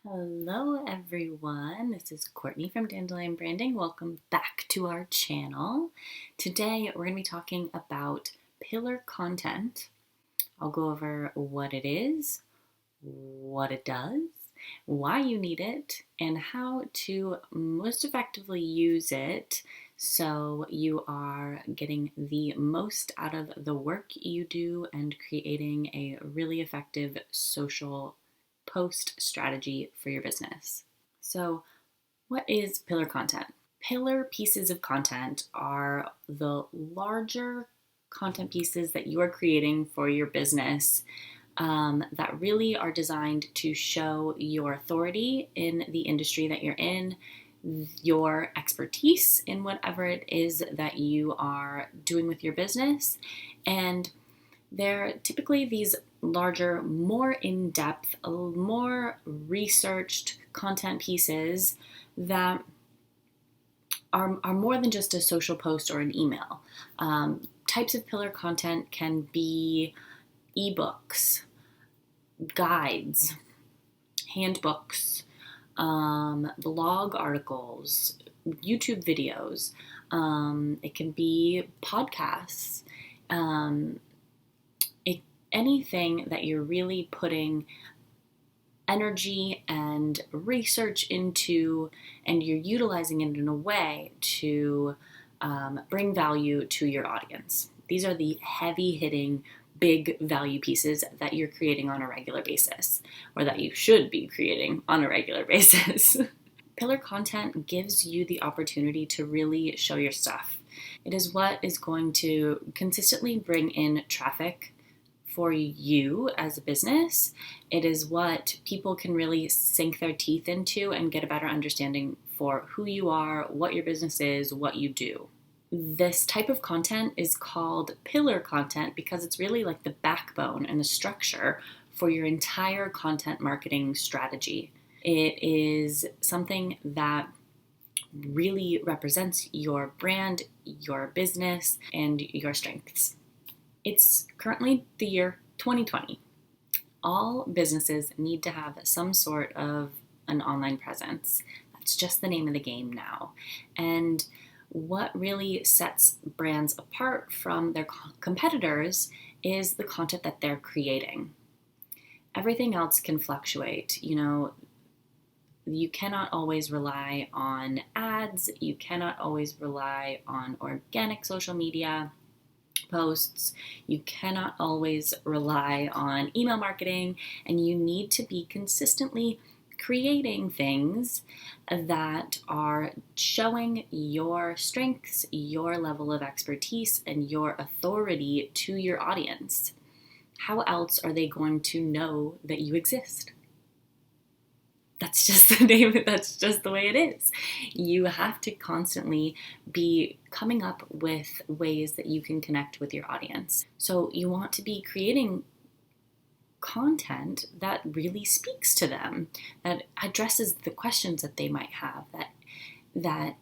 Hello everyone, this is Courtney from Dandelion Branding. Welcome back to our channel. Today we're going to be talking about pillar content. I'll go over what it is, what it does, why you need it, and how to most effectively use it so you are getting the most out of the work you do and creating a really effective social post strategy for your business. So, what is pillar content? Pillar pieces of content are the larger content pieces that you are creating for your business that really are designed to show your authority in the industry that you're in, your expertise in whatever it is that you are doing with your business, and they're typically these larger, more in-depth, more researched content pieces that are more than just a social post or an email. Types of pillar content can be ebooks, guides, handbooks, blog articles, YouTube videos. It can be podcasts. Anything that you're really putting energy and research into, and you're utilizing it in a way to bring value to your audience. These are the heavy hitting, big value pieces that you're creating on a regular basis, or that you should be creating on a regular basis. Pillar content gives you the opportunity to really show your stuff. It is what is going to consistently bring in traffic for you as a business. It is what people can really sink their teeth into and get a better understanding for who you are, what your business is, what you do. This type of content is called pillar content because it's really like the backbone and the structure for your entire content marketing strategy. It is something that really represents your brand, your business, and your strengths. It's currently the year 2020. All businesses need to have some sort of an online presence. That's just the name of the game now. And what really sets brands apart from their competitors is the content that they're creating. Everything else can fluctuate. You cannot always rely on ads. You cannot always rely on organic social media posts. You cannot always rely on email marketing, and you need to be consistently creating things that are showing your strengths, your level of expertise, and your authority to your audience. How else are they going to know that you exist? That's just the name, that's just the way it is. You have to constantly be coming up with ways that you can connect with your audience. So you want to be creating content that really speaks to them, that addresses the questions that they might have, that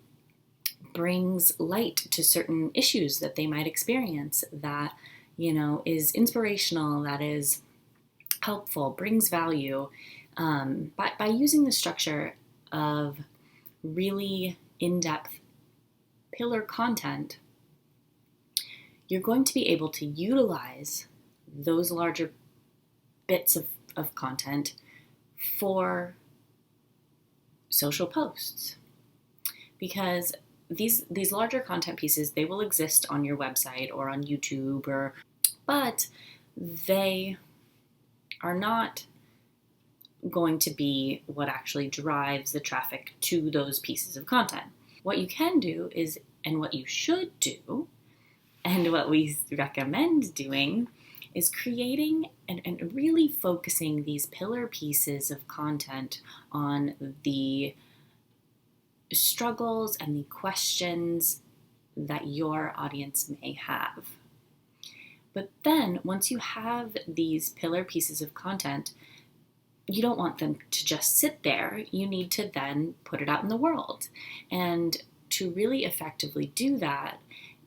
brings light to certain issues that they might experience, that is inspirational, that is helpful, brings value. By using the structure of really in-depth pillar content, you're going to be able to utilize those larger bits of content for social posts. Because these larger content pieces, they will exist on your website or on YouTube, but they are not going to be what actually drives the traffic to those pieces of content. What you can do is, and what you should do, and what we recommend doing, is creating and really focusing these pillar pieces of content on the struggles and the questions that your audience may have. But then, once you have these pillar pieces of content, you don't want them to just sit there. You need to then put it out in the world. And to really effectively do that,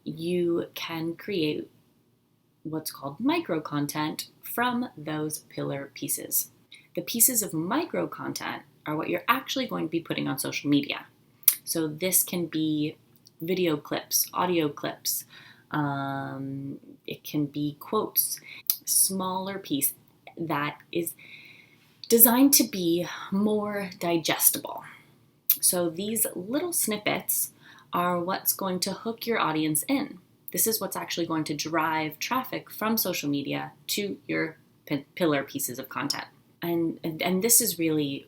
you can create what's called micro content from those pillar pieces. The pieces of micro content are what you're actually going to be putting on social media. So this can be video clips, audio clips, it can be quotes, smaller piece that is designed to be more digestible. So these little snippets are what's going to hook your audience in. This is what's actually going to drive traffic from social media to your pillar pieces of content. And this is really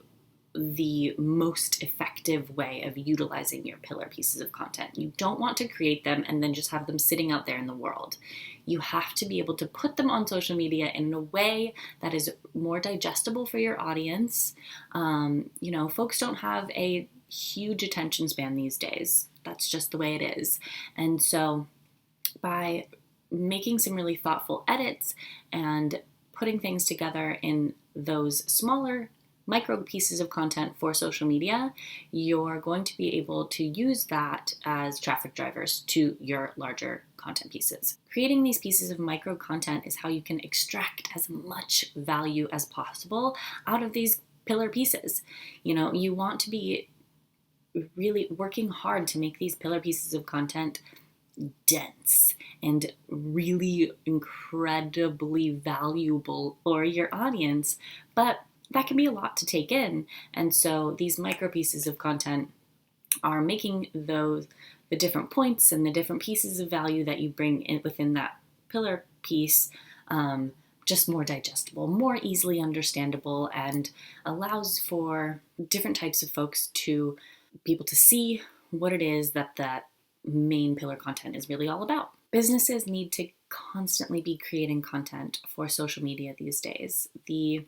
the most effective way of utilizing your pillar pieces of content. You don't want to create them and then just have them sitting out there in the world. You have to be able to put them on social media in a way that is more digestible for your audience. Folks don't have a huge attention span these days. That's just the way it is. And so by making some really thoughtful edits and putting things together in those smaller micro pieces of content for social media, you're going to be able to use that as traffic drivers to your larger content pieces. Creating these pieces of micro content is how you can extract as much value as possible out of these pillar pieces. You want to be really working hard to make these pillar pieces of content dense and really incredibly valuable for your audience, but that can be a lot to take in. And so these micro pieces of content are making the different points and the different pieces of value that you bring in within that pillar piece just more digestible, more easily understandable, and allows for different types of folks to be able to see what it is that main pillar content is really all about. Businesses need to constantly be creating content for social media these days. The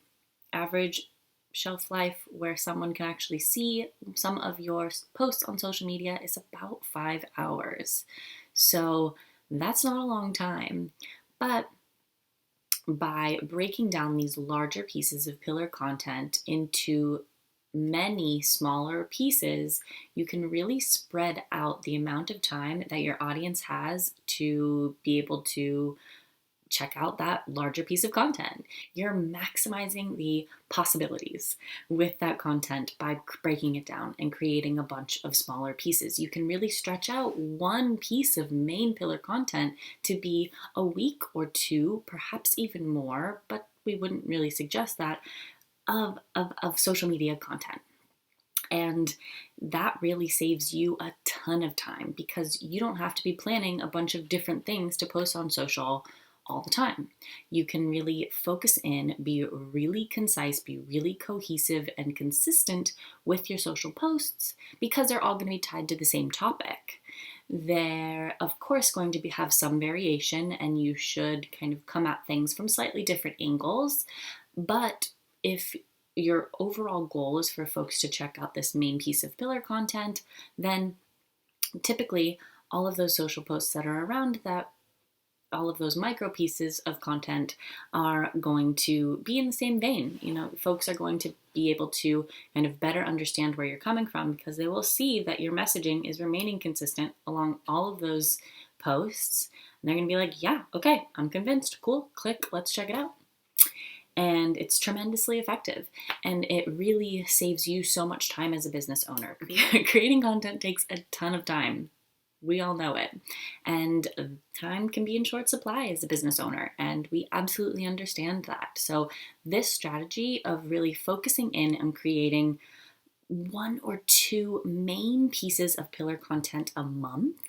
average shelf life where someone can actually see some of your posts on social media is about 5 hours. So that's not a long time. But by breaking down these larger pieces of pillar content into many smaller pieces, you can really spread out the amount of time that your audience has to be able to check out that larger piece of content. You're maximizing the possibilities with that content by breaking it down and creating a bunch of smaller pieces. You can really stretch out one piece of main pillar content to be a week or two, perhaps even more, but we wouldn't really suggest that, of social media content. And that really saves you a ton of time because you don't have to be planning a bunch of different things to post on social all the time. You can really focus in, be really concise, be really cohesive and consistent with your social posts because they're all going to be tied to the same topic. They're, of course, going to have some variation, and you should kind of come at things from slightly different angles. But if your overall goal is for folks to check out this main piece of pillar content, then typically all of those social posts that are around that, all of those micro pieces of content are going to be in the same vein. Folks are going to be able to kind of better understand where you're coming from because they will see that your messaging is remaining consistent along all of those posts. And they're going to be like, yeah, okay, I'm convinced. Cool, click, let's check it out. And it's tremendously effective. And it really saves you so much time as a business owner. Creating content takes a ton of time. We all know it. And time can be in short supply as a business owner, and we absolutely understand that. So this strategy of really focusing in on creating 1 or 2 main pieces of pillar content a month,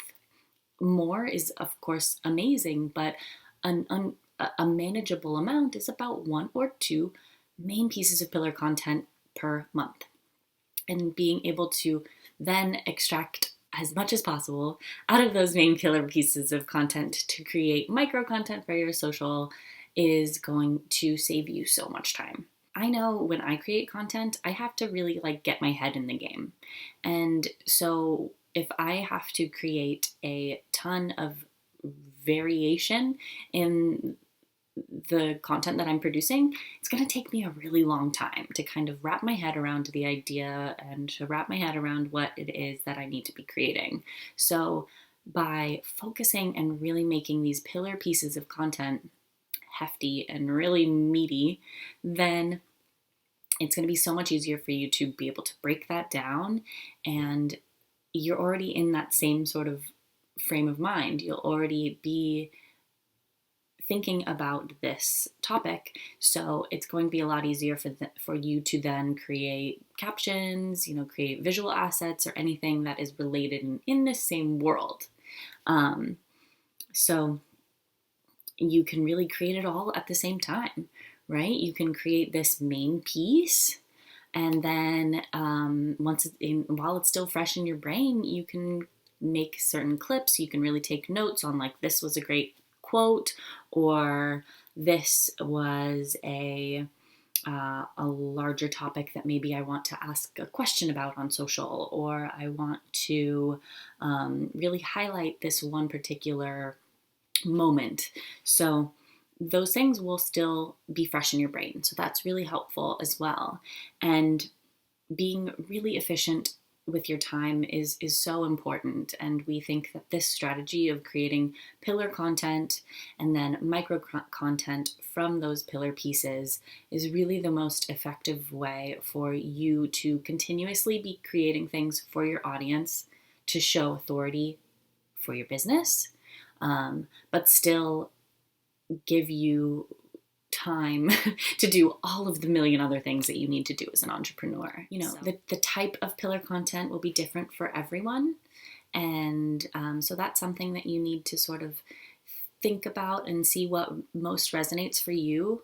more is of course amazing, but a manageable amount is about 1 or 2 main pieces of pillar content per month. And being able to then extract as much as possible out of those main pillar pieces of content to create micro content for your social is going to save you so much time. I know when I create content, I have to really get my head in the game. And so if I have to create a ton of variation in the content that I'm producing, it's going to take me a really long time to kind of wrap my head around the idea and to wrap my head around what it is that I need to be creating. So by focusing and really making these pillar pieces of content hefty and really meaty, then it's going to be so much easier for you to be able to break that down, and you're already in that same sort of frame of mind. You'll already be thinking about this topic, so it's going to be a lot easier for you to then create captions, create visual assets or anything that is related in this same world. So you can really create it all at the same time, right? You can create this main piece, and then while it's still fresh in your brain, you can make certain clips. You can really take notes on, like, this was a great quote, or this was a larger topic that maybe I want to ask a question about on social, or I want to really highlight this one particular moment. So those things will still be fresh in your brain. So that's really helpful as well. And being really efficient with your time is so important. And we think that this strategy of creating pillar content and then micro content from those pillar pieces is really the most effective way for you to continuously be creating things for your audience to show authority for your business, but still give you time to do all of the million other things that you need to do as an entrepreneur. The type of pillar content will be different for everyone. And so that's something that you need to sort of think about and see what most resonates for you,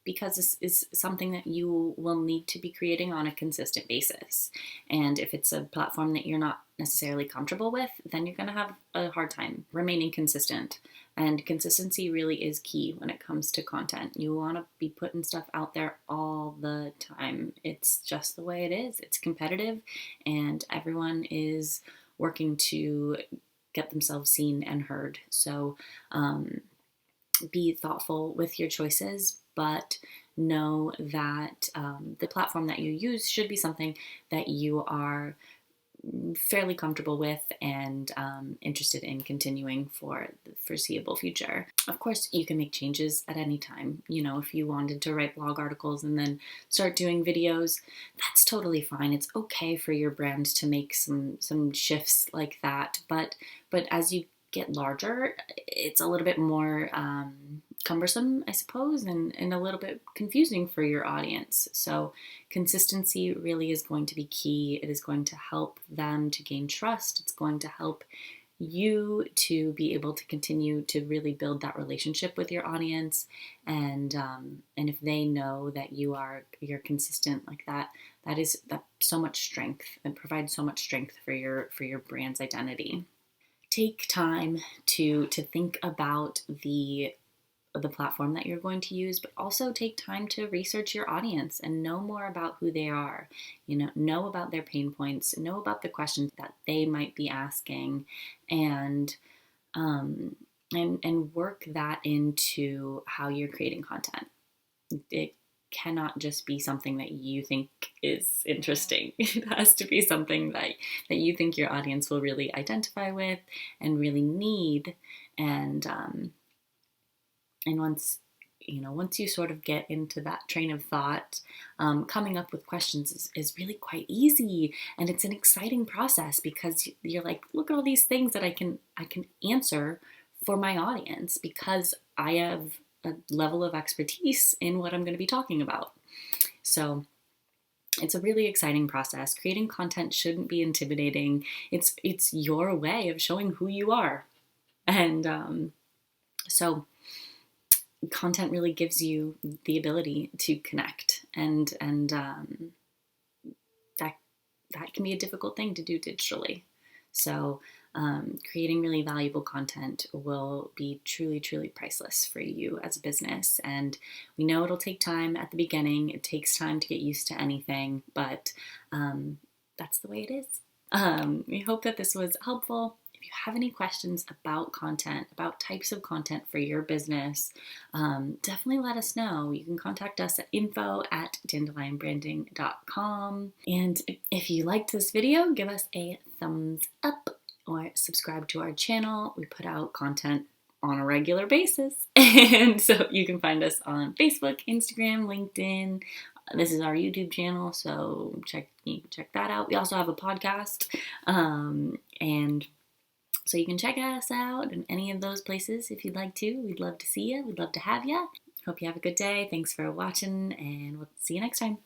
because this is something that you will need to be creating on a consistent basis. And if it's a platform that you're not necessarily comfortable with, then you're going to have a hard time remaining consistent. And consistency really is key when it comes to content. You want to be putting stuff out there all the time. It's just the way it is. It's competitive, and everyone is working to get themselves seen and heard. So be thoughtful with your choices, but know that the platform that you use should be something that you are fairly comfortable with and interested in continuing for the foreseeable future. Of course, you can make changes at any time. If you wanted to write blog articles and then start doing videos, that's totally fine. It's okay for your brand to make some shifts like that. But as you get larger, it's a little bit more cumbersome, I suppose, and a little bit confusing for your audience. So consistency really is going to be key. It is going to help them to gain trust. It's going to help you to be able to continue to really build that relationship with your audience. And if they know that you're consistent like that, that's so much strength, and provides so much strength for your brand's identity. Take time to think about the platform that you're going to use, but also take time to research your audience and know more about who they are. Know about their pain points, know about the questions that they might be asking, and work that into how you're creating content. It cannot just be something that you think is interesting. It has to be something that you think your audience will really identify with and really need. And once you sort of get into that train of thought, coming up with questions is really quite easy, and it's an exciting process because you're like, look at all these things that I can answer for my audience because I have a level of expertise in what I'm going to be talking about. So it's a really exciting process. Creating content shouldn't be intimidating. It's your way of showing who you are, and so content really gives you the ability to connect, and that can be a difficult thing to do digitally. So creating really valuable content will be truly, truly priceless for you as a business. And we know it'll take time at the beginning. It takes time to get used to anything, but that's the way it is. We hope that this was helpful. If you have any questions about content, about types of content for your business, definitely let us know. You can contact us at info@dandelionbranding.com. And if you liked this video, give us a thumbs up or subscribe to our channel. We put out content on a regular basis. And so you can find us on Facebook, Instagram, LinkedIn, This is our YouTube channel, so you can check that out. We also have a podcast, and so you can check us out in any of those places if you'd like to. We'd love to see you. We'd love to have you. Hope you have a good day. Thanks for watching, and we'll see you next time.